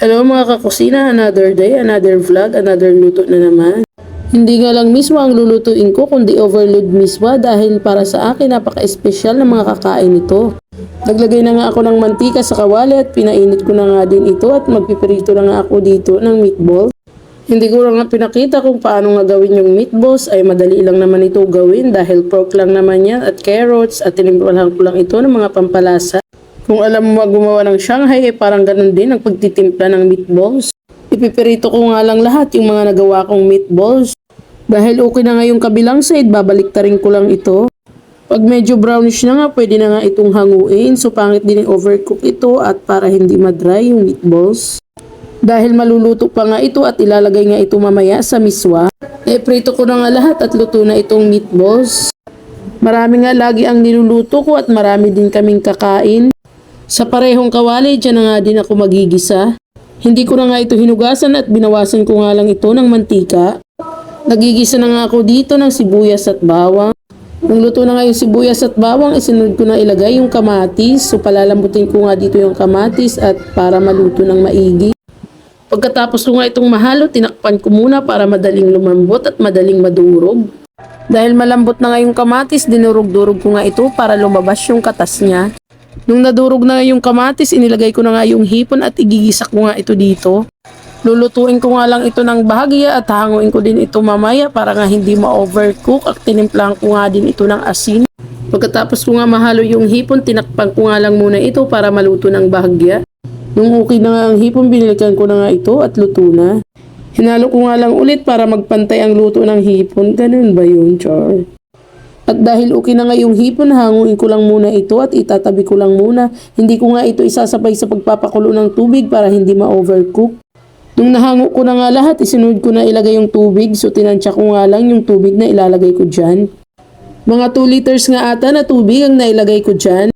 Hello mga kakusina, another day, another vlog, another luto na naman. Hindi nga lang miswa ang lulutuin ko kundi overload miswa dahil para sa akin napaka-espesyal ng mga kakain ito. Naglagay na nga ako ng mantika sa kawali at pinainit ko na nga din ito at magpiprito na nga ako dito ng meatball. Hindi ko lang nga pinakita kung paano nga gawin yung meatballs, ay madali lang naman ito gawin dahil pork lang naman yan at carrots at tinimplahan ko lang ito ng mga pampalasa. Kung alam mo gumawa ng Shanghai, parang ganun din ang pagtitimpla ng meatballs. Ipipirito ko nga lang lahat yung mga nagawa kong meatballs. Dahil okay na nga yung kabilang side, babaliktarin ko lang ito. Pag medyo brownish na nga, pwede na nga itong hanguin. So pangit din yung overcook ito at para hindi madry yung meatballs. Dahil maluluto pa nga ito at ilalagay nga ito mamaya sa miswa. Prito ko na nga lahat at luto na itong meatballs. Marami nga lagi ang niluluto ko at marami din kaming kakain. Sa parehong kawali, dyan na nga din ako magigisa. Hindi ko na nga ito hinugasan at binawasan ko nga lang ito ng mantika. Nagigisa na nga ako dito ng sibuyas at bawang. Nung luto na nga yung sibuyas at bawang, isunod ko na ilagay yung kamatis. So palalambutin ko nga dito yung kamatis at para maluto ng maigi. Pagkatapos ko nga itong mahalo, tinakpan ko muna para madaling lumambot at madaling madurog. Dahil malambot na nga yung kamatis, dinurog-durog ko nga ito para lumabas yung katas niya. Nung nadurog na nga yung kamatis, inilagay ko na nga yung hipon at igigisa ko nga ito dito. Lulutuin ko nga lang ito ng bahagya at hanguin ko din ito mamaya para nga hindi ma-overcook at tinimplahan ko nga din ito ng asin. Pagkatapos ko nga mahalo yung hipon, tinakpan ko nga lang muna ito para maluto ng bahagya. Nung okay na nga ang hipon, binilikan ko na nga ito at luto na. Hinalo ko nga lang ulit para magpantay ang luto ng hipon. Ganun ba yun, Char? At dahil okay na nga yung hipon, hanguin ko lang muna ito at itatabi ko lang muna. Hindi ko nga ito isasabay sa pagpapakulo ng tubig para hindi ma-overcook. Nung nahango ko na nga lahat, isunod ko na ilagay yung tubig. So tinansya ko nga lang yung tubig na ilalagay ko dyan. Mga 2 liters nga ata na tubig ang nailagay ko dyan.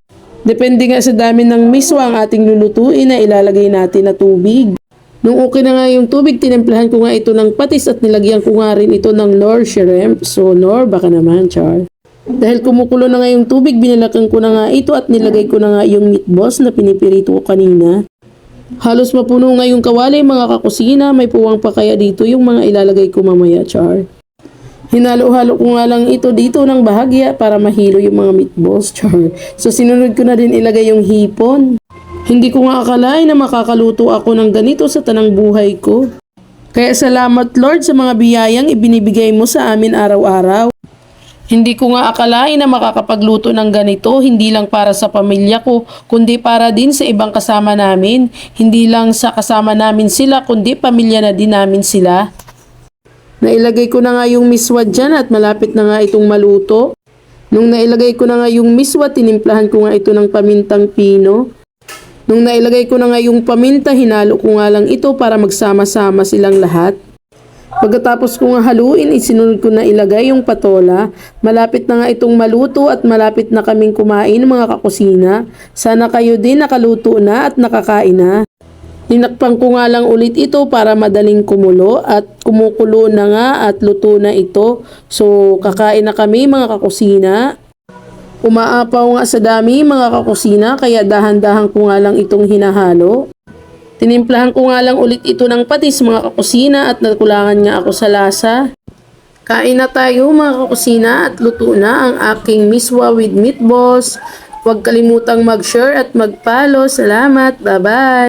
Depende nga sa dami ng miswa ang ating lulutuin na ilalagay natin na tubig. Nung okay na nga yung tubig, tinimplahan ko nga ito ng patis at nilagyan ko nga rin ito ng Knorr shrimp. So Knorr, baka naman, Char. Dahil kumukulo na nga yung tubig, binilakan ko na nga ito at nilagay ko na nga yung meatballs na pinipirito ko kanina. Halos mapuno nga yung kawali mga kakusina, may puwang pa kaya dito yung mga ilalagay ko mamaya, Char. Hinalo-halo ko nga lang ito dito ng bahagya para mahilo yung mga meatballs, Char. So sinunod ko na din ilagay yung hipon. Hindi ko nga akalain na makakaluto ako ng ganito sa tanang buhay ko. Kaya salamat Lord sa mga biyayang ibinibigay mo sa amin araw-araw. Hindi ko nga akalain na makakapagluto ng ganito, hindi lang para sa pamilya ko, kundi para din sa ibang kasama namin. Hindi lang sa kasama namin sila, kundi pamilya na din namin sila. Nailagay ko na nga yung miswa dyan at malapit na nga itong maluto. Nung nailagay ko na nga yung miswa, tinimplahan ko nga ito ng pamintang pino. Nung nailagay ko na nga yung paminta, hinalo ko nga lang ito para magsama-sama silang lahat. Pagkatapos ko nga haluin, isinunod ko na ilagay yung patola. Malapit na nga itong maluto at malapit na kaming kumain mga kakusina. Sana kayo din nakaluto na at nakakain na. Tinakpan ko nga lang ulit ito para madaling kumulo at kumukulo na nga at luto na ito. So kakain na kami mga kakusina. Umaapaw nga sa dami mga kakusina kaya dahan-dahan ko nga lang itong hinahalo. Tinimplahan ko nga lang ulit ito ng patis mga kakusina at nakulangan nga ako sa lasa. Kain na tayo mga kakusina at luto na ang aking miswa with meatballs. Huwag kalimutang mag-share at mag-follow. Salamat. Bye-bye.